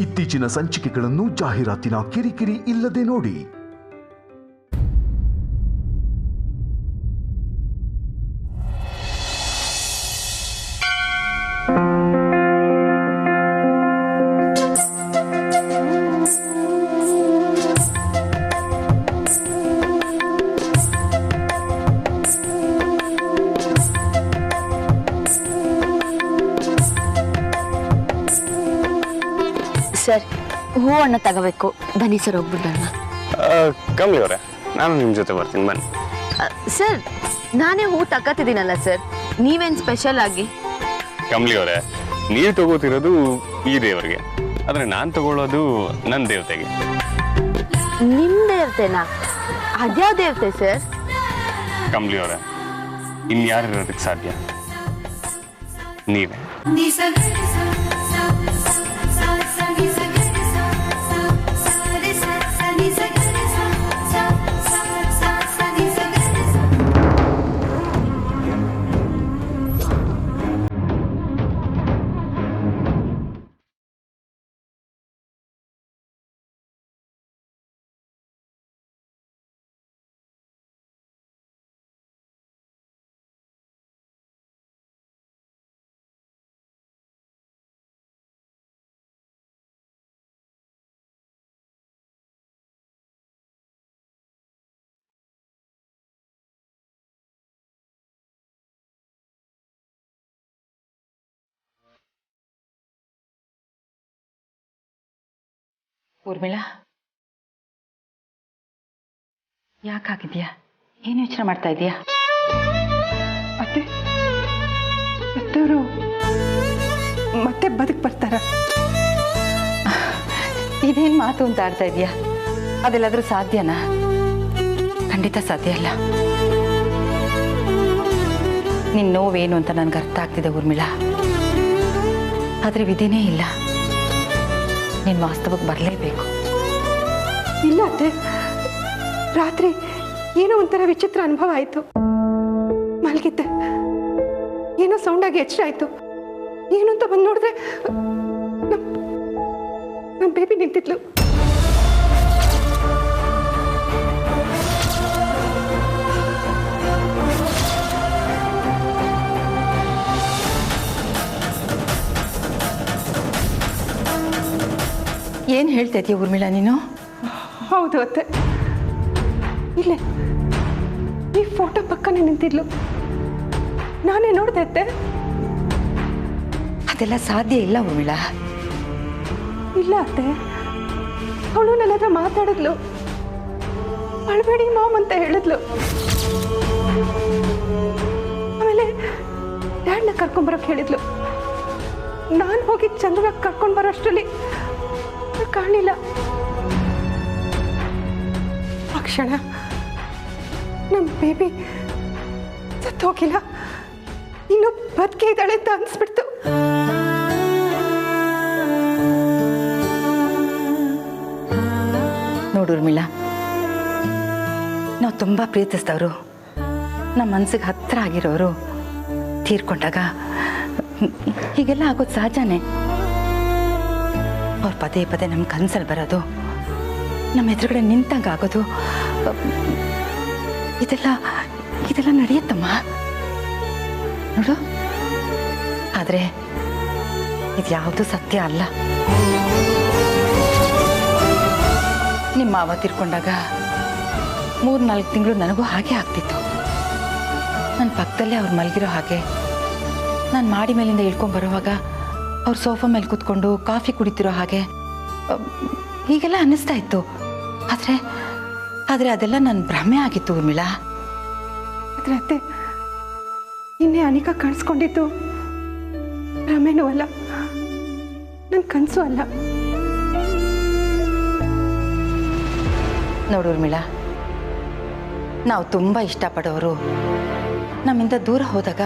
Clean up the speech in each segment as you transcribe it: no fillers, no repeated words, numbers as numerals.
ಇತ್ತೀಚಿನ ಸಂಚಿಕೆಗಳನ್ನು ಜಾಹೀರಾತಿನ ಕಿರಿಕಿರಿ ಇಲ್ಲದೆ ನೋಡಿ. ಸರ್, ಹೂವನ್ನ ತಗೋಬೇಕು. ಬನ್ನಿ ಸರ್, ಹೋಗ್ಬಿಡೋಣ. ಕಮಲಿ ಅವರೇ, ನಾನು ನಿಮ್ಮ ಜೊತೆ ಬರ್ತೀನಿ, ಬನ್ನಿ. ಸರ್, ನಾನೇ ಹೂ ತಗೋತಿದ್ದೀನಲ್ಲ ಸರ್, ನೀವೇನು ಸ್ಪೆಷಲ್ ಆಗಿ? ಕಮಲಿ ಅವರೇ, ನೀವು ತಗೋತಿರೋದು ಈ ದೇವರಿಗೆ, ಆದರೆ ನಾನು ತಗೊಳ್ಳೋದು ನನ್ನ ದೇವತೆಗೆ. ನಿಮ್ಮ ದೇವತೆನಾ? ಅದ್ಯಾವ ದೇವತೆ ಸರ್? ಕಮಲಿ ಅವರೇ, ಇನ್ಯಾರು ಇರೋದಕ್ಕೆ ಸಾಧ್ಯ? ನೀವೇ. ಊರ್ಮಿಳಾ, ಯಾಕಾಗಿದ್ಯಾ? ಏನು ಯೋಚನೆ ಮಾಡ್ತಾ ಇದೀಯಾ? ಅತ್ತೆ, ಅತ್ತವರು ಮತ್ತೆ ಬದುಕು ಬರ್ತಾರ? ಇದೇನು ಮಾತು ಅಂತ ಆಡ್ತಾ ಇದೀಯಾ? ಅದೆಲ್ಲಾದ್ರೂ ಸಾಧ್ಯನಾ? ಖಂಡಿತ ಸಾಧ್ಯ ಅಲ್ಲ. ನಿನ್ನ ನೋವೇನು ಅಂತ ನನಗೆ ಅರ್ಥ ಆಗ್ತಿದೆ ಊರ್ಮಿಳಾ, ಆದರೆ ವಿಧಿನೇ ಇಲ್ಲ. ನೀನು ವಾಸ್ತವಕ್ಕೆ ಬರಲೇಬೇಕು. ಇಲ್ಲ ಅತ್ತೆ, ರಾತ್ರಿ ಏನೋ ಒಂಥರ ವಿಚಿತ್ರ ಅನುಭವ ಆಯಿತು. ಮಲಗಿದ್ದೆ, ಏನೋ ಸೌಂಡಾಗಿ ಎಚ್ಚರ ಆಯಿತು. ಏನು ಅಂತ ಬಂದು ನೋಡಿದ್ರೆ ನಮ್ಮ ಬೇಬಿ ನಿಂತಿದ್ಲು. ಏನು ಹೇಳ್ತಾ ಇದೀಯ ಊರ್ಮಿಳಾ ನೀನು? ಹೌದು ಅತ್ತೆ, ಇಲ್ಲೇ ಈ ಫೋಟೋ ಪಕ್ಕನೇ ನಿಂತಿದ್ಲು, ನಾನೇ ನೋಡ್ದೆ ಅತ್ತೆ. ಅದೆಲ್ಲ ಸಾಧ್ಯ ಇಲ್ಲ ಊರ್ಮಿಳಾ. ಇಲ್ಲ ಅತ್ತೆ, ಅವಳು ನನ್ನ ಹತ್ರ ಮಾತಾಡಿದ್ಲು. ಅಳ್ಬೇಡಿ ಮಾಮ್ ಅಂತ ಹೇಳಿದ್ಲು. ಆಮೇಲೆ ಡ್ಯಾಡ್ನ ಕರ್ಕೊಂಬರೋಕೆ ಹೇಳಿದ್ಲು. ನಾನು ಹೋಗಿ ಚಂದ್ರನ ಕರ್ಕೊಂಡು ಬರೋಷ್ಟರಲ್ಲಿ ಕಾಣಲಿಲ್ಲ. ಆ ಕ್ಷಣ ನಮ್ಮ ಬೇಬಿ ಸತ್ತು ಹೋಗಿಲ್ಲ, ಇನ್ನು ಬದುಕೇ ಇದ್ದಾಳೆ ಅಂತ ಅನ್ಸ್ಬಿಡ್ತು. ನೋಡು ಊರ್ಮಿಳಾ, ನಾವು ತುಂಬ ಪ್ರೀತಿಸಿದವರು, ನಮ್ಮ ಮನಸ್ಸಿಗೆ ಹತ್ತಿರ ಆಗಿರೋರು ತೀರ್ಕೊಂಡಾಗ ಹೀಗೆಲ್ಲ ಆಗೋದು ಸಹಜನೇ. ಅವ್ರು ಪದೇ ಪದೇ ನಮ್ಮ ಕನಸಲ್ಲಿ ಬರೋದು, ನಮ್ಮ ಎದುರುಗಡೆ ನಿಂತಂಗ ಆಗೋದು, ಇದೆಲ್ಲ ನಡೆಯುತ್ತಮ್ಮ ನೋಡು. ಆದರೆ ಇದು ಯಾವುದು ಸತ್ಯ ಅಲ್ಲ. ನಿಮ್ಮ ಮಾವ ತೀರ್ಕೊಂಡಾಗ 3-4 ತಿಂಗಳು ನನಗೂ ಹಾಗೆ ಆಗ್ತಿತ್ತು. ನನ್ನ ಪಕ್ಕದಲ್ಲೇ ಅವ್ರು ಮಲಗಿರೋ ಹಾಗೆ, ನಾನು ಮಾಡಿ ಮೇಲಿಂದ ಇಳ್ಕೊಂಬರುವಾಗ ಅವ್ರು ಸೋಫಾ ಮೇಲೆ ಕೂತ್ಕೊಂಡು ಕಾಫಿ ಕುಡಿತಿರೋ ಹಾಗೆ, ಹೀಗೆಲ್ಲ ಅನ್ನಿಸ್ತಾ ಇತ್ತು. ಆದರೆ ಅದೆಲ್ಲ ನನ್ನ ಭ್ರಮೆ ಆಗಿತ್ತು ಊರ್ಮಿಳಾ. ಆದರೆ ಅತ್ತೆ, ಇನ್ನೇ ಅನಿಕ ಕಾಣಿಸ್ಕೊಂಡಿತ್ತು ಭ್ರಮೆನೂ ಅಲ್ಲ, ನನ್ನ ಕನಸು ಅಲ್ಲ. ನೋಡು ಊರ್ಮಿಳಾ, ನಾವು ತುಂಬ ಇಷ್ಟಪಡೋರು ನಮ್ಮಿಂದ ದೂರ ಹೋದಾಗ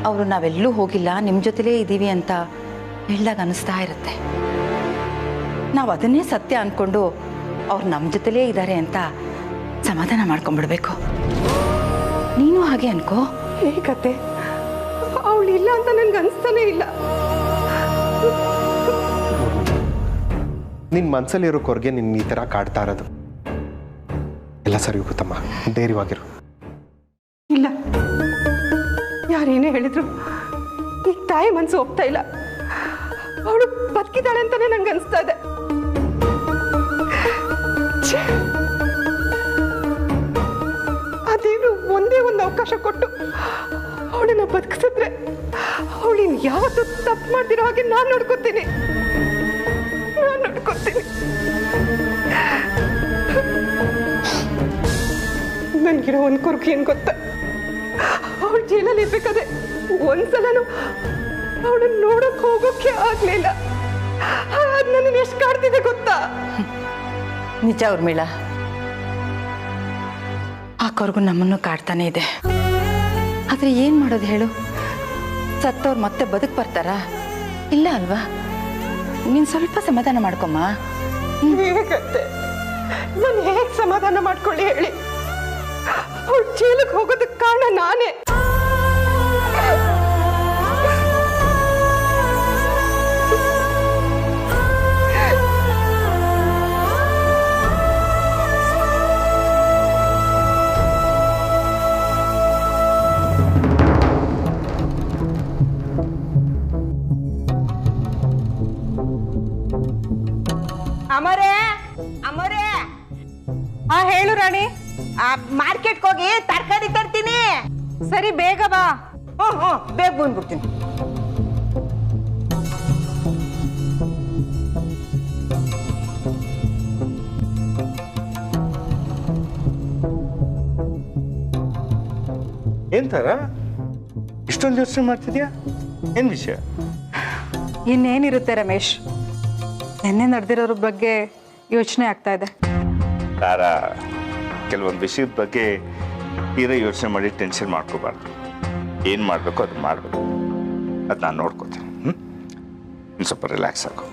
ಅವರು ನಾವೆಲ್ಲೂ ಹೋಗಿಲ್ಲ, ನಿಮ್ಮ ಜೊತೆಲೇ ಇದ್ದೀವಿ ಅಂತ ಹೇಳಿದಾಗ ಅನ್ನಿಸ್ತಾ ಇರುತ್ತೆ. ನಾವು ಅದನ್ನೇ ಸತ್ಯ ಅಂದ್ಕೊಂಡು ಅವ್ರು ನಮ್ಮ ಜೊತೆಲೇ ಇದ್ದಾರೆ ಅಂತ ಸಮಾಧಾನ ಮಾಡ್ಕೊಂಡ್ಬಿಡ್ಬೇಕು. ನೀನು ಹಾಗೆ ಅನ್ಕೋ. ಹೇಗತ್ತೆ, ಅವಳು ಇಲ್ಲ ಅಂತ ನನ್ಗೆ ಅನಿಸ್ತಾನೆ ಇಲ್ಲ. ನಿನ್ನ ಮನಸ್ಸಲ್ಲಿರೋ ಕೊರಗೆ ನಿನ್ನ ಈ ಥರ ಕಾಡ್ತಾ ಇರೋದು. ಎಲ್ಲ ಸರಿ ಹೋಗುತ್ತಮ್ಮ, ಧೈರ್ಯವಾಗಿರು. ಇಲ್ಲ, ಯಾರೇನೇ ಹೇಳಿದ್ರು ಈ ತಾಯಿ ಮನಸ್ಸು ಒಪ್ತಾ ಇಲ್ಲ. ಅವಳು ಬದುಕಿದ್ದಾಳೆ ಅಂತಾನೆ ನಂಗೆ ಅನಿಸ್ತಾ ಇದೆ. ಅದೇನು ಒಂದೇ ಒಂದು ಅವಕಾಶ ಕೊಟ್ಟು ಅವಳನ್ನ ಬದುಕಿಸಿದ್ರೆ ಅವಳಿನ ಯಾವತ್ತೂ ತಪ್ಪು ಮಾಡ್ದಿರೋ ಹಾಗೆ ನಾನು ನೋಡ್ಕೊತೀನಿ. ನನ್ಗಿರೋ ಒಂದು ಕೊರಗು ಏನ್ ಗೊತ್ತಾ, ಅವಳು ಜೈಲಲ್ಲಿ ಇರ್ಬೇಕಾದ್ರೆ ಒಂದ್ಸಲನು ಅವಳನ್ನ ನೋಡಕ್ ಹೋಗೋಕೆ ಆಗ್ಲಿಲ್ಲ. ಅದ್ ನನ್ನ ಎಷ್ಟು ಕಾಡ್ತಿದೆ ಗೊತ್ತಾ? ನಿಜ ಉರ್ಮಿಳಾ, ಆ ಕೊರಗು ನಮ್ಮನ್ನು ಕಾಡ್ತಾನೆ ಇದೆ. ಆದ್ರೆ ಏನ್ ಮಾಡೋದು ಹೇಳು? ಸತ್ತವ್ರು ಮತ್ತೆ ಬದುಕ್ ಬರ್ತಾರಾ? ಇಲ್ಲ ಅಲ್ವಾ? ನೀನ್ ಸ್ವಲ್ಪ ಸಮಾಧಾನ ಮಾಡ್ಕೊಮ್ಮ. ಹೇಗತ್ತೆ? ನಾನು ಹೇಗ್ ಸಮಾಧಾನ ಮಾಡ್ಕೊಳ್ಳಿ ಹೇಳಿ? ಅವಳು ಜೈಲಿಗೆ ಹೋಗೋದಕ್ಕೆ ಕಾರಣ ನಾನೇ. ಅಮರೇ ಅಮರೇ, ಹಾ ಹೇಳು ರಾಣಿ. ಮಾರ್ಕೆಟ್ಗೆ ಹೋಗಿ ತರಕಾರಿ ತರ್ತೀನಿ. ಸರಿ, ಬೇಗ ಬಾ. ಬೇಗ ಬಂದ್ಬಿಡ್ತೀನಿ. ಏನ್ ತರ ಇಷ್ಟೊಂದು ಯೋಚನೆ ಮಾಡ್ತಿದ್ಯಾ? ಏನ್ ವಿಷಯ? ಇನ್ನೇನಿರುತ್ತೆ ರಮೇಶ್, ನಿನ್ನೆ ನಡೆದಿರೋರ ಬಗ್ಗೆ ಯೋಚನೆ ಆಗ್ತಾ ಇದೆ. ತಾರ, ಕೆಲವೊಂದು ವಿಷಯದ ಬಗ್ಗೆ ತೀರಾ ಯೋಚನೆ ಮಾಡಿ ಟೆನ್ಷನ್ ಮಾಡ್ಕೋಬಾರ್ದು. ಏನು ಮಾಡಬೇಕು ಅದು ಮಾಡಬೇಕು, ಅದು ನಾನು ನೋಡ್ಕೋತೀನಿ. ಇನ್ನು ಸ್ವಲ್ಪ ರಿಲ್ಯಾಕ್ಸ್ ಆಗೋ.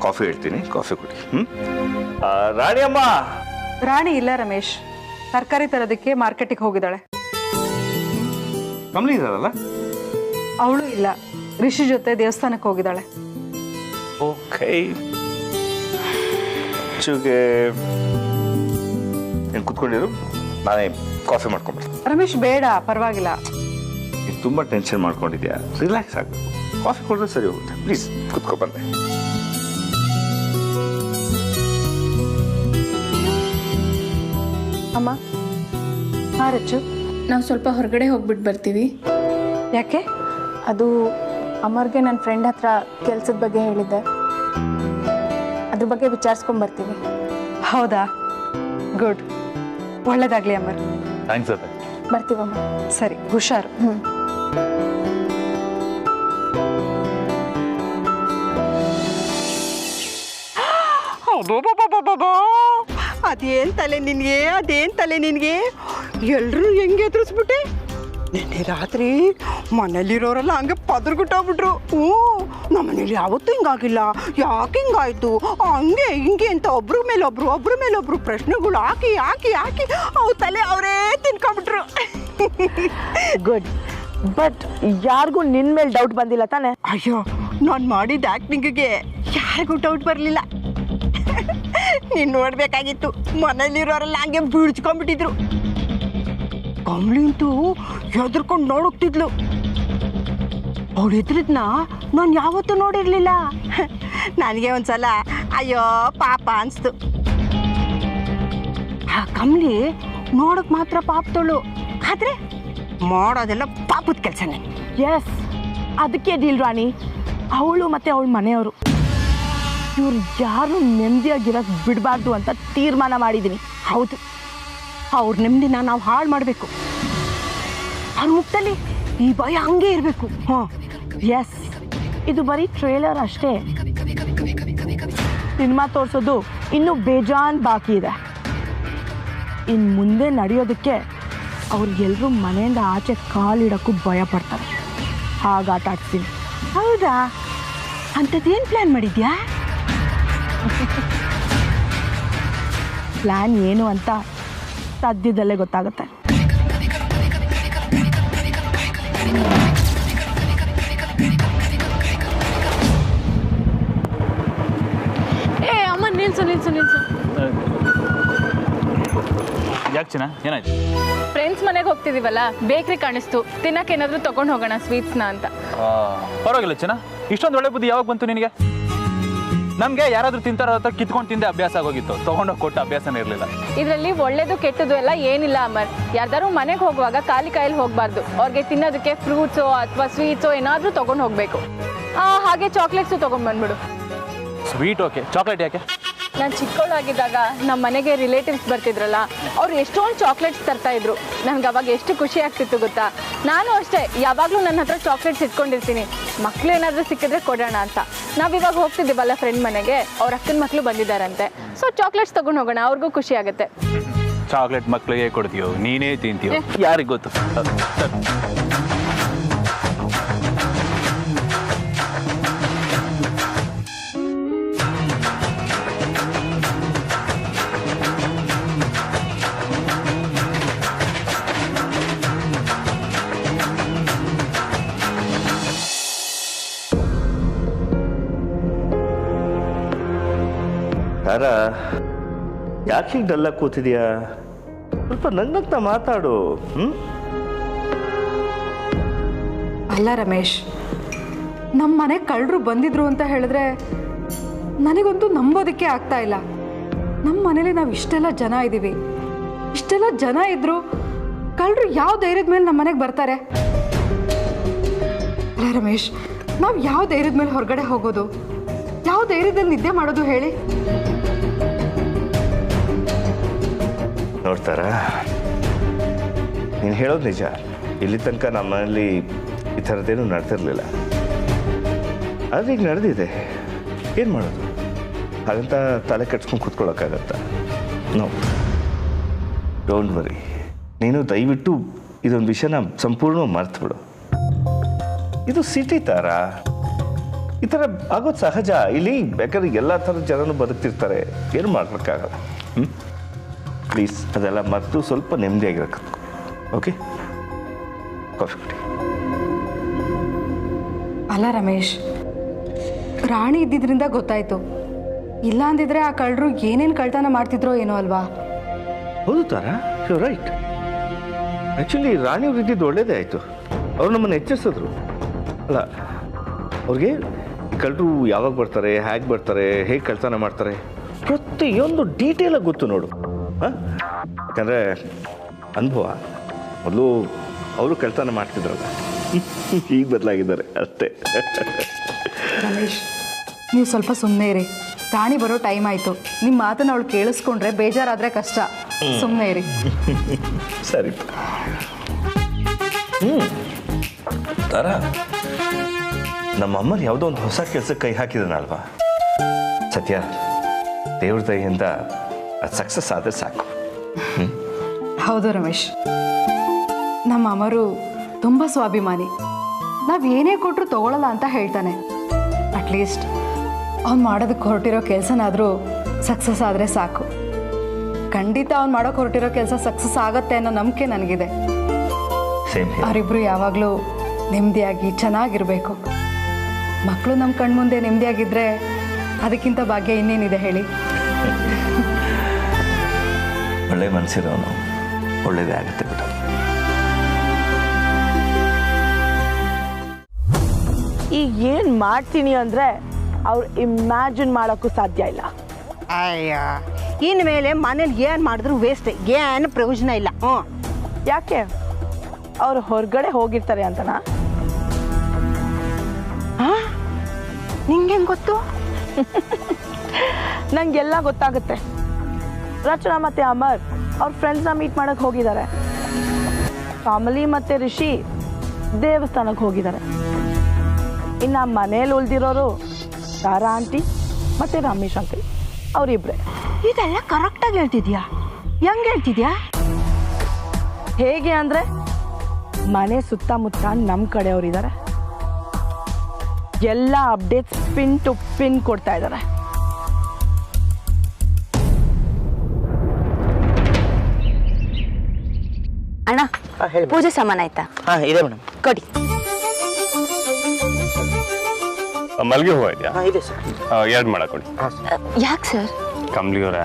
ಕಾಫಿ ಹೇಳ್ತೀನಿ, ಕಾಫಿ ಕುಡಿ. ರಾಣಿ ಅಮ್ಮ. ರಾಣಿ ಇಲ್ಲ ರಮೇಶ್, ತರಕಾರಿ ತರೋದಕ್ಕೆ ಮಾರ್ಕೆಟಿಗೆ ಹೋಗಿದ್ದಾಳೆ. ಕಮಲಿ ಇದಾರಲ್ಲ? ಅವಳು ಇಲ್ಲ, ರಿಷಿ ಜೊತೆ ದೇವಸ್ಥಾನಕ್ಕೆ ಹೋಗಿದ್ದಾಳೆ. ಓಕೆ, ಚೂಗೆ ನೀನು ಕುತ್ಕೊಂಡಿರು, ನಾನೇ ಕಾಫಿ ಮಾಡ್ಕೊಂಡ್ಬಿಡ್ತೀನಿ. ರಮೇಶ್ ಬೇಡ, ಪರವಾಗಿಲ್ಲ. ನೀನು ತುಂಬ ಟೆನ್ಷನ್ ಮಾಡ್ಕೊಂಡಿದ್ಯಾ, ರಿಲ್ಯಾಕ್ಸ್ ಆಗಬೇಕು. ಕಾಫಿ ಕೊಡಿದ್ರೆ ಸರಿ ಹೋಗುತ್ತೆ. ಪ್ಲೀಸ್ ಕುತ್ಕೊ ಬಂದೆ. ಅಮ್ಮ, ಹಾಂ ರಚ್ಚು, ನಾವು ಸ್ವಲ್ಪ ಹೊರಗಡೆ ಹೋಗ್ಬಿಟ್ಟು ಬರ್ತೀವಿ. ಯಾಕೆ? ಅದು ಅಮರ್ಗೆ ನನ್ನ ಫ್ರೆಂಡ್ ಹತ್ರ ಕೆಲಸದ ಬಗ್ಗೆ ಹೇಳಿದ್ದೆ, ಅದ್ರ ಬಗ್ಗೆ ವಿಚಾರಿಸ್ಕೊಂಡ್ಬರ್ತೀವಿ. ಹೌದಾ? ಗುಡ್, ಒಳ್ಳೇದಾಗ್ಲಿ ಅಮರ್. ಥ್ಯಾಂಕ್ಸ್ ಅತ್ತೆ. ಬರ್ತೀವಮ್ಮ. ಸರಿ, ಹುಷಾರು. ಅದೇನ್ ತಲೆ ನಿನ್ಗೆ, ಅದೇನ್ ತಲೆ ನಿನ್ಗೆ? ಎಲ್ರು ಹೆಂಗೆ ಎದುರಿಸ್ಬಿಟ್ಟೆ? ನಿನ್ನೆ ರಾತ್ರಿ ಮನೇಲಿರೋರೆಲ್ಲ ಹಂಗೆ ಪದರ್ಗುಟ್ಟೋಗ್ಬಿಟ್ರು. ನಮ್ಮನೇಲಿ ಯಾವತ್ತೂ ಹಿಂಗಾಗಿಲ್ಲ, ಯಾಕೆ ಹಿಂಗಾಯ್ತು, ಹಂಗೆ ಹಿಂಗೆ ಅಂತ ಒಬ್ರ ಮೇಲೊಬ್ರು ಪ್ರಶ್ನೆಗಳು ಹಾಕಿ ಹಾಕಿ ಹಾಕಿ ಅವು ತಲೆ ಅವರೇ ತಿನ್ಕೊಂಡ್ಬಿಟ್ರು. ಗುಡ್, ಬಟ್ ಯಾರಿಗೂ ನಿನ್ ಮೇಲೆ ಡೌಟ್ ಬಂದಿಲ್ಲ ತಾನೆ? ಅಯ್ಯೋ, ನಾನು ಮಾಡಿದ ಆಕ್ಟಿಂಗ್ಗೆ ಯಾರಿಗೂ ಡೌಟ್ ಬರಲಿಲ್ಲ. ನೀನು ನೋಡ್ಬೇಕಾಗಿತ್ತು, ಮನೇಲಿರೋರೆಲ್ಲ ಹಂಗೆ ಬೀಳ್ಸ್ಕೊಂಡ್ಬಿಟ್ಟಿದ್ರು. ಕಮಲಿಂತೂ ಹೆದರ್ಕೊಂಡು ನೋಡೋಗ್ತಿದ್ಲು. ಅವಳು ಎದ್ರಿದ್ನ ನಾನು ಯಾವತ್ತೂ ನೋಡಿರ್ಲಿಲ್ಲ. ನನಗೆ ಒಂದ್ಸಲ ಅಯ್ಯೋ ಪಾಪ ಅನ್ಸ್ತು. ಆ ಕಮಲಿ ನೋಡಕ್ ಮಾತ್ರ ಪಾಪದವಳು, ಆದ್ರೆ ಮಾಡೋದೆಲ್ಲ ಪಾಪದ ಕೆಲಸನೇ. ಎಸ್, ಅದಕ್ಕೆ ಡೀಲ್ ರಾಣಿ, ಅವಳು ಮತ್ತೆ ಅವಳ ಮನೆಯವರು ಇವ್ರು ಯಾರು ನೆಮ್ಮದಿಯಾಗಿರಕ್ಕೆ ಬಿಡಬಾರ್ದು ಅಂತ ತೀರ್ಮಾನ ಮಾಡಿದ್ದೀನಿ. ಹೌದು, ಅವ್ರ ನೆಮ್ಮದಿನ ನಾವು ಹಾಳು ಮಾಡಬೇಕು. ಅವ್ರ ಮುಖದಲ್ಲಿ ಈ ಭಯ ಹಂಗೆ ಇರಬೇಕು. ಎಸ್, ಇದು ಬರೀ ಟ್ರೇಲರ್ ಅಷ್ಟೇ. ಸಿನಿಮಾ ತೋರಿಸೋದು ಇನ್ನೂ ಬೇಜಾನ್ ಬಾಕಿ ಇದೆ. ಇನ್ನು ಮುಂದೆ ನಡೆಯೋದಕ್ಕೆ ಅವ್ರಿಗೆಲ್ಲರೂ ಮನೆಯಿಂದ ಆಚೆ ಕಾಲಿಡೋಕ್ಕೂ ಭಯ ಪಡ್ತಾರೆ. ಹಾಗೆ ಆಟ ಆಡ್ತೀನಿ. ಹೌದಾ? ಅಂಥದ್ದೇನು ಪ್ಲ್ಯಾನ್ ಮಾಡಿದ್ಯಾ? ಪ್ಲ್ಯಾನ್ ಏನು ಅಂತ ಸದ್ಯದಲ್ಲೇ ಗೊತ್ತಾಗುತ್ತೆ. ಏ ಅಮ್ಮ, ನಿಲ್ಸು ಯಾಕೆ ಚಿನ್ನ ಏನಾಯ್ತು? ಫ್ರೆಂಡ್ಸ್ ಮನೆಗೆ ಹೋಗ್ತಿದೀವಲ್ಲ, ಬೇಕ್ರಿ ಕಾಣಿಸ್ತು, ತಿನ್ನಕ್ಕೆ ಏನಾದರೂ ತಗೊಂಡು ಹೋಗೋಣ ಸ್ವೀಟ್ಸ್ನ ಅಂತ. ಪರವಾಗಿಲ್ಲ ಚಿನ್ನ, ಇಷ್ಟೊಂದು ಒಳ್ಳೆ ಬುದ್ಧಿ ಯಾವಾಗ ಬಂತು ನಿನಗೆ? ನಮಗೆ ಯಾರಾದರೂ ತಿಂತಾರೋ ಅಂತ ಕಿತ್ಕೊಂಡು ತಿಂದೆ ಅಭ್ಯಾಸ ಆಗೋಗಿತ್ತು, ತೊಗೊಂಡೋಗಿ ಕೊಟ್ಟ ಅಭ್ಯಾಸನೇ ಇರಲಿಲ್ಲ. ಇದರಲ್ಲಿ ಒಳ್ಳೇದು ಕೆಟ್ಟದ್ದು ಎಲ್ಲ ಏನಿಲ್ಲ ಅಮರ್. ಯಾರ್ದಾರು ಮನೆಗೆ ಹೋಗುವಾಗ ಖಾಲಿ ಕೈಯಲ್ಲಿ ಹೋಗಬಾರ್ದು. ಅವ್ರಿಗೆ ತಿನ್ನೋದಕ್ಕೆ ಫ್ರೂಟ್ಸೋ ಅಥವಾ ಸ್ವೀಟ್ಸೋ ಏನಾದರೂ ತೊಗೊಂಡು ಹೋಗಬೇಕು. ಹಾಗೆ ಚಾಕ್ಲೇಟ್ಸು ತೊಗೊಂಡು ಬಂದ್ಬಿಡು. ಸ್ವೀಟ್ ಓಕೆ, ಚಾಕ್ಲೇಟ್ ಯಾಕೆ? ನಾನು ಚಿಕ್ಕವಳಾಗಿದ್ದಾಗ ನಮ್ಮ ಮನೆಗೆ ರಿಲೇಟಿವ್ಸ್ ಬರ್ತಿದ್ರಲ್ಲ, ಅವ್ರು ಎಷ್ಟೊಂದು ಚಾಕ್ಲೇಟ್ಸ್ ತರ್ತಾ ಇದ್ರು. ನನಗೆ ಅವಾಗ ಎಷ್ಟು ಖುಷಿ ಆಗ್ತಿತ್ತು ಗೊತ್ತಾ. ನಾನು ಅಷ್ಟೇ ಯಾವಾಗಲೂ ನನ್ನ ಹತ್ರ ಚಾಕ್ಲೇಟ್ಸ್ ಇಟ್ಕೊಂಡಿರ್ತೀನಿ, ಮಕ್ಕಳು ಏನಾದರೂ ಸಿಕ್ಕಿದ್ರೆ ಕೊಡೋಣ ಅಂತ. ನಾವಿವಾಗ ಹೋಗ್ತಿದ್ದೀವಲ್ಲ ಫ್ರೆಂಡ್ ಮನೆಗೆ, ಅವ್ರ ಅಕ್ಕನ ಮಕ್ಕಳು ಬಂದಿದ್ದಾರಂತೆ, ಸೊ ಚಾಕ್ಲೇಟ್ಸ್ ತೊಗೊಂಡು ಹೋಗೋಣ, ಅವ್ರಿಗೂ ಖುಷಿ ಆಗುತ್ತೆ. ಚಾಕ್ಲೇಟ್ ಮಕ್ಕಳಿಗೆ ಕೊಡ್ತೀಯೋ ನೀನೇ ತಿಂತೀಯೋ ಯಾರಿಗೆ ಗೊತ್ತು. ತಾರ, ಯಾಕೆ ಹೀಗೆ ಡಲ್ಲ ಕೂತಿದ್ಯಾ? ಸ್ವಲ್ಪ ನಗ್ನಗ್ತಾ ಮಾತಾಡು. ಅಲ್ಲ ರಮೇಶ್, ನಮ್ಮ ಮನೆಗೆ ಕಳ್ಳರು ಬಂದಿದ್ರು ಅಂತ ಹೇಳಿದ್ರೆ ನನಗಂತೂ ನಂಬೋದಕ್ಕೆ ಆಗ್ತಾ ಇಲ್ಲ. ನಮ್ಮ ಮನೇಲಿ ನಾವು ಇಷ್ಟೆಲ್ಲ ಜನ ಇದ್ದೀವಿ, ಇಷ್ಟೆಲ್ಲ ಜನ ಇದ್ರು ಕಳ್ಳರು ಯಾವ ಧೈರ್ಯದ ಮೇಲೆ ನಮ್ಮ ಮನೆಗೆ ಬರ್ತಾರೆ? ಅಲ್ಲ ರಮೇಶ್, ನಾವು ಯಾವ ಧೈರ್ಯದ ಮೇಲೆ ಹೊರಗಡೆ ಹೋಗೋದು, ಯಾವ ಧೈರ್ಯದಲ್ಲಿ ನಿದ್ದೆ ಮಾಡೋದು ಹೇಳಿ? ನೋಡ್ತಾರ, ನೀನು ಹೇಳೋದು ನಿಜ. ಇಲ್ಲಿ ತನಕ ನಮ್ಮ ಮನೇಲಿ ಈ ಥರದ್ದೇನು ನಡೆದಿರಲಿಲ್ಲ, ಆದರೆ ಈಗ ನಡೆದಿದೆ. ಏನು ಮಾಡೋದು? ಹಾಗಂತ ತಲೆ ಕೆಡ್ಸ್ಕೊಂಡು ಕೂತ್ಕೊಳ್ಳೋಕ್ಕಾಗತ್ತಾ? No, don't worry. ನೀನು ದಯವಿಟ್ಟು ಇದೊಂದು ವಿಷಯನ ಸಂಪೂರ್ಣವಾಗಿ ಮರೆತುಬಿಡು. ಇದು ಸಿಟಿ ತಾರ, ಈ ಥರ ಆಗೋದು ಸಹಜ. ಇಲ್ಲಿ ಬೇಕಾದ್ರೆ ಎಲ್ಲ ಥರದ ಜನನು ಬದುಕ್ತಿರ್ತಾರೆ, ಏನು ಮಾಡೋಕ್ಕಾಗಲ್ಲ. ಪ್ಲೀಸ್ ಅದೆಲ್ಲ ಮರೆತು ಸ್ವಲ್ಪ ನೆಮ್ಮದಿಯಾಗಿರಕ್ಕೆ. ಓಕೆ, ಕಾಫಿ ಕುಡಿ. ಅಲ್ಲ ರಮೇಶ್, ರಾಣಿ ಇದ್ದಿದ್ರಿಂದ ಗೊತ್ತಾಯ್ತು, ಇಲ್ಲ ಅಂದಿದ್ರೆ ಆ ಕಳ್ಳರು ಏನೇನು ಕಳ್ತನ ಮಾಡ್ತಿದ್ರೋ ಏನೋ ಅಲ್ವಾ? ಹೌದು ತಾರ, ಯು ರೈಟ್. ಆ್ಯಕ್ಚುಲಿ ರಾಣಿಯವ್ರು ಇದ್ದಿದ್ದು ಒಳ್ಳೇದೇ ಆಯಿತು. ಅವ್ರು ನಮ್ಮನ್ನು ಎಚ್ಚರಿಸಿದ್ರು. ಅಲ್ಲ, ಅವ್ರಿಗೆ ಕಳ್ಳರು ಯಾವಾಗ ಬರ್ತಾರೆ, ಹೇಗೆ ಬರ್ತಾರೆ, ಹೇಗೆ ಕಳ್ತನ ಮಾಡ್ತಾರೆ, ಪ್ರತಿಯೊಂದು ಡೀಟೇಲಾಗಿ ಗೊತ್ತು ನೋಡು. ಹಾಂ, ಯಾಕಂದರೆ ಅನುಭವ. ಮೊದಲು ಅವರು ಕಳ್ತನ ಮಾಡ್ತಿದ್ರಲ್ಲ, ಈಗ ಬದಲಾಗಿದ್ದಾರೆ ಅಷ್ಟೇ. ರಮೇಶ್, ನೀವು ಸ್ವಲ್ಪ ಸುಮ್ಮನೆ ಇರಿ. ರಾಣಿ ಬರೋ ಟೈಮ್ ಆಯಿತು. ನಿಮ್ಮ ಮಾತನ್ನು ಅವಳು ಕೇಳಿಸ್ಕೊಂಡ್ರೆ ಬೇಜಾರಾದರೆ ಕಷ್ಟ. ಸುಮ್ಮನೆ ಇರಿ. ಸರಿ. ತಾರ, ನಮ್ಮ ಅಮ್ಮರು ಯಾವುದೋ ಒಂದು ಹೊಸ ಕೆಲಸಕ್ಕೆ ಕೈ ಹಾಕಿದನಲ್ವಾ? ಸತ್ಯ, ದೇವ್ರ ದಯೆಯಿಂದ ಅದು ಸಕ್ಸಸ್ ಆದರೆ ಸಾಕು. ಹೌದು ರಮೇಶ್, ನಮ್ಮ ಅಮ್ಮರು ತುಂಬ ಸ್ವಾಭಿಮಾನಿ. ನಾವು ಏನೇ ಕೊಟ್ಟರು ತಗೊಳ್ಳಲ್ಲ ಅಂತ ಹೇಳ್ತಾನೆ. ಅಟ್ಲೀಸ್ಟ್ ಅವ್ನು ಮಾಡೋದಕ್ಕೆ ಹೊರಟಿರೋ ಕೆಲಸನಾದರೂ ಸಕ್ಸಸ್ ಆದರೆ ಸಾಕು. ಖಂಡಿತ ಅವ್ನು ಮಾಡೋಕ್ಕೆ ಹೊರಟಿರೋ ಕೆಲಸ ಸಕ್ಸಸ್ ಆಗುತ್ತೆ ಅನ್ನೋ ನಂಬಿಕೆ ನನಗಿದೆ. ಅವರಿಬ್ಬರು ಯಾವಾಗಲೂ ನೆಮ್ಮದಿಯಾಗಿ ಚೆನ್ನಾಗಿರಬೇಕು. ಮಕ್ಕಳು ನಮ್ಮ ಕಣ್ಮುಂದೆ ನೆಮ್ಮದಿಯಾಗಿದ್ದರೆ ಅದಕ್ಕಿಂತ ಭಾಗ್ಯ ಇನ್ನೇನಿದೆ ಹೇಳಿ? ಒಳ್ಳೆ ಮನಸ್ಸಿರೋನು ಒಳ್ಳೇದೇ ಆಗುತ್ತೆ ಬಿಟ್ಟು. ಈಗ ಏನು ಮಾಡ್ತೀನಿ ಅಂದರೆ ಅವ್ರು ಇಮ್ಯಾಜಿನ್ ಮಾಡೋಕ್ಕೂ ಸಾಧ್ಯ ಇಲ್ಲ. ಅಯ್ಯ, ಇನ್ಮೇಲೆ ಮನೇಲಿ ಏನು ಮಾಡಿದ್ರು ವೇಸ್ಟ್, ಏನು ಪ್ರಯೋಜನ ಇಲ್ಲ. ಯಾಕೆ? ಅವ್ರು ಹೊರಗಡೆ ಹೋಗಿರ್ತಾರೆ ಅಂತನಾ? ನಿಂಗೆ ಗೊತ್ತು? ನಂಗೆಲ್ಲ ಗೊತ್ತಾಗುತ್ತೆ. ರಚನಾ ಮತ್ತು ಅಮರ್ ಅವ್ರ ಫ್ರೆಂಡ್ಸ್ನ ಮೀಟ್ ಮಾಡೋಕ್ಕೆ ಹೋಗಿದ್ದಾರೆ. ಫ್ಯಾಮಿಲಿ ಮತ್ತು ರಿಷಿ ದೇವಸ್ಥಾನಕ್ಕೆ ಹೋಗಿದ್ದಾರೆ. ಇನ್ನು ಮನೇಲಿ ಉಳಿದಿರೋರು ತಾರಾ ಆಂಟಿ ಮತ್ತು ರಮೇಶ್ ಅಂಕಲ್, ಅವರಿಬ್ಬರೇ. ಇದೆಲ್ಲ ಕರೆಕ್ಟಾಗಿ ಹೇಳ್ತಿದ್ಯಾ? ಹೆಂಗೆ ಹೇಳ್ತಿದ್ಯಾ? ಹೇಗೆ ಅಂದರೆ ಮನೆ ಸುತ್ತಮುತ್ತ ನಮ್ಮ ಕಡೆಯವರಿದ್ದಾರೆ. ಎಲ್ಲ ಅಪ್ಡೇಟ್ಸ್ ಪಿನ್ ಟು ಪಿನ್ ಕೊಡ್ತಾ ಇದ್ದಾರೆ. ಅಣ್ಣ, ಪೂಜೆ ಸಾಮಾನು ಆಯ್ತಾ? ಹಾಂ, ಇದೆ ಮೇಡಮ್. ಕೊಡಿ. ಮಲ್ಲಿಗೆ ಹೂವು ಇದೆಯಾ? ಇದೆ ಸರ್. 2 ಮಾಡ ಕೊಡಿ. ಯಾಕೆ ಸರ್? ಕಮಲಿ ಅವರೇ,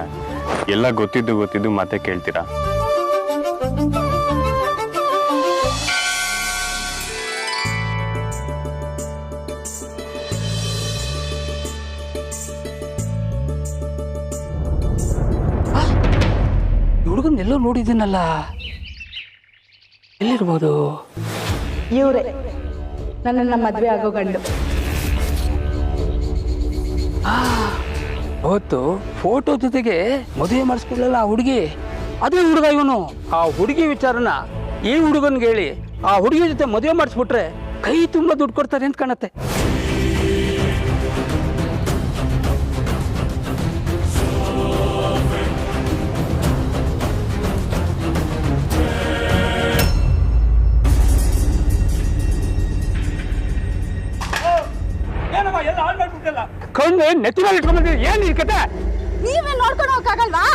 ಎಲ್ಲ ಗೊತ್ತಿದ್ದು ಮತ್ತೆ ಕೇಳ್ತೀರಾ? ಹುಡುಗನ್ ಎಲ್ಲೋ ನೋಡಿದ್ದೀನಲ್ಲ, ಎಲ್ಲಿರ್ಬೋದು? ಇವರೇ ನನ್ನನ್ನ ಮದ್ವೆ ಆಗೋ ಗಂಡು. ಅವತ್ತು ಫೋಟೋ ಜೊತೆಗೆ ಮದುವೆ ಮಾಡಿಸ್ಕೊಳ್ಳಲ್ಲ ಆ ಹುಡುಗಿ, ಅದೇ ಹುಡುಗ ಇವನು. ಆ ಹುಡುಗಿ ವಿಚಾರನ ಈ ಹುಡುಗನ್ಗೆ ಹೇಳಿ ಆ ಹುಡುಗಿ ಜೊತೆ ಮದುವೆ ಮಾಡಿಸ್ಬಿಟ್ರೆ ಕೈ ತುಂಬ ದುಡ್ಡು ಕೊಡ್ತಾರೆ ಅಂತ ಕಾಣತ್ತೆ. ಕಣ್ಣು ನೆತ್ತಿನಲ್ಲಿ ಇಟ್ಕೊಂಡ್ಬಂದಿದ್ರೆ ಏನ್ ಈ ಕತೆ? ನೀವೇ ನೋಡ್ಕೊಂಡು ಹೋಗಕ್ಕಾಗಲ್ವಾ?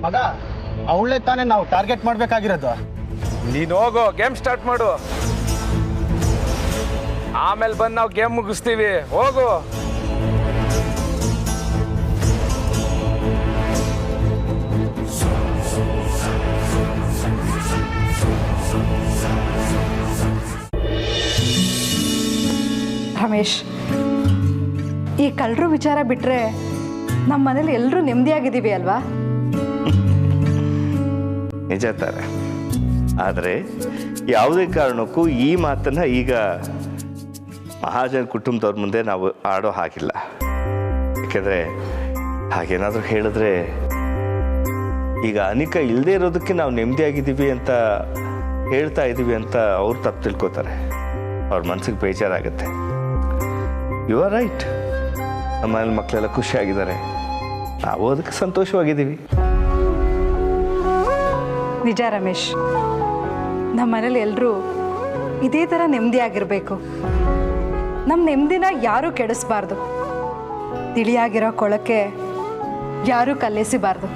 ಮಗ, ಅವಳೇ ತಾನೇ ನಾವು ಟಾರ್ಗೆಟ್ ಮಾಡ್ಬೇಕಾಗಿರೋದು. ನೀನು ಹೋಗೋ, ಗೇಮ್ ಸ್ಟಾರ್ಟ್ ಮಾಡು, ಆಮೇಲೆ ಬಂದು ನಾವು ಗೇಮ್ ಮುಗಿಸ್ತೀವಿ. ಹೋಗು. ರಮೇಶ್, ಈ ಕಳ್ಳರು ವಿಚಾರ ಬಿಟ್ರೆ ನಮ್ಮ ಮನೇಲಿ ಎಲ್ಲರೂ ನೆಮ್ಮದಿಯಾಗಿದ್ದೀವಿ ಅಲ್ವಾ? ನಿಜ ತಾರೆ. ಆದರೆ ಯಾವುದೇ ಕಾರಣಕ್ಕೂ ಈ ಮಾತನ್ನ ಈಗ ಮಹಾಜನ್ ಕುಟುಂಬದವ್ರ ಮುಂದೆ ನಾವು ಆಡೋ ಹಾಗಿಲ್ಲ. ಯಾಕೆಂದರೆ ಹಾಗೇನಾದರೂ ಹೇಳಿದ್ರೆ ಈಗ ಅನಿಕಾ ಇಲ್ಲದೆ ಇರೋದಕ್ಕೆ ನಾವು ನೆಮ್ಮದಿಯಾಗಿದ್ದೀವಿ ಅಂತ ಹೇಳ್ತಾ ಇದ್ದೀವಿ ಅಂತ ಅವ್ರು ತಪ್ಪು ತಿಳ್ಕೊತಾರೆ. ಅವ್ರ ಮನಸ್ಸಿಗೆ ಬೇಜಾರಾಗುತ್ತೆ. You are right. ನಮ್ಮ ಮನೇಲಿ ಮಕ್ಕಳೆಲ್ಲ ಖುಷಿಯಾಗಿದ್ದಾರೆ, ನಾವು ಅದಕ್ಕೆ ಸಂತೋಷವಾಗಿದ್ದೀವಿ. ನಿಜ ರಮೇಶ್, ನಮ್ಮ ಮನೇಲಿ ಎಲ್ಲರೂ ಇದೇ ಥರ ನೆಮ್ಮದಿಯಾಗಿರಬೇಕು. ನಮ್ಮ ನೆಮ್ಮದಿನ ಯಾರೂ ಕೆಡಿಸ್ಬಾರ್ದು. ತಿಳಿಯಾಗಿರೋ ಕೊಳಕ್ಕೆ ಯಾರೂ ಕಲ್ಲೆಸಿಬಾರ್ದು.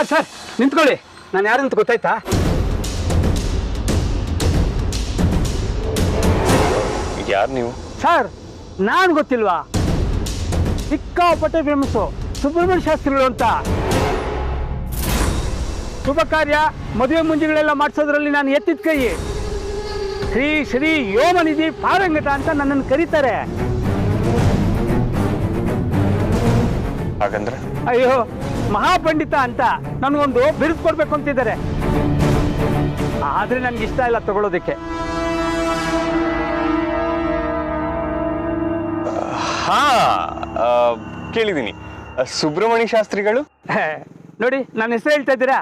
ಸರ್ ನಿಂತ್ಕೊಳ್ಳಿ, ನಾನು ಯಾರಂತ ಗೊತ್ತಾಯ್ತಾ? ಯಾರು ನೀವು? ಸರ್, ನಾನು ಗೊತ್ತಿಲ್ವಾ? ಸಿಕ್ಕಾಪಟ್ಟೆ ಫೇಮಸ್ಸು ಸುಬ್ರಹ್ಮಣ್ಯ ಶಾಸ್ತ್ರಿಗಳು ಅಂತ. ಶುಭ ಕಾರ್ಯ ಮದುವೆ ಮುಂಜಿಗಳೆಲ್ಲ ಮಾಡಿಸೋದ್ರಲ್ಲಿ ನಾನು ಎತ್ತಿದ ಕೈ. ಶ್ರೀ ಶ್ರೀ ಯೋಮನಿಧಿ ಪಾರಂಗತ ಅಂತ ನನ್ನನ್ನು ಕರೀತಾರೆ. ಹಾಗಂದ್ರೆ? ಅಯ್ಯೋ, ಮಹಾಪಂಡಿತ ಅಂತ ನನಗೊಂದು ಬಿರುದು ಕೊಡ್ಬೇಕು ಅಂತಿದ್ದಾರೆ. ಆದ್ರೆ ನನ್ಗೆ ಇಷ್ಟ ಇಲ್ಲ ತಗೊಳ್ಳೋದಕ್ಕೆ. ಹಾ, ಕೇಳಿದ್ದೀನಿ. ಸುಬ್ರಹ್ಮಣ್ಯ ಶಾಸ್ತ್ರಿಗಳು? ನೋಡಿ, ನನ್ನ ಹೆಸರು ಹೇಳ್ತಾ ಇದ್ದೀರಾ?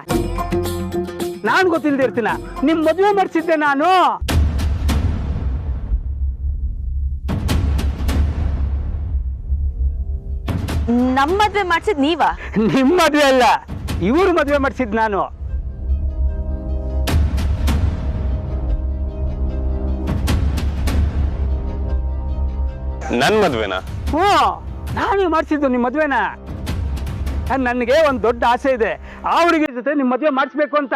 ನಾನು ಗೊತ್ತಿಲ್ಲದೆ ಇರ್ತೀನ? ನಿಮ್ ಮದುವೆ ಮಾಡಿಸಿದ್ದೆ ನಾನು. ನಮ್ಮ ಮದ್ವೆ ಮಾಡ್ಸಿದ್ ನೀವಾ? ನಿಮ್ ಮದ್ವೆ ಅಲ್ಲ, ಇವ್ರು ಮದ್ವೆ ಮಾಡಿಸಿದ್ ನಾನು. ನನ್ ಮದ್ವೆನಾ? ಹ್ಞೂ, ನಾನೇ ಮಾಡಿಸಿದ್ದು ನಿಮ್ಮ ಮದ್ವೆನ. ನನಗೆ ಒಂದು ದೊಡ್ಡ ಆಸೆ ಇದೆ, ಆ ಹುಡುಗಿ ಜೊತೆ ನಿಮ್ಮ ಮದುವೆ ಮಾಡಿಸ್ಬೇಕು ಅಂತ.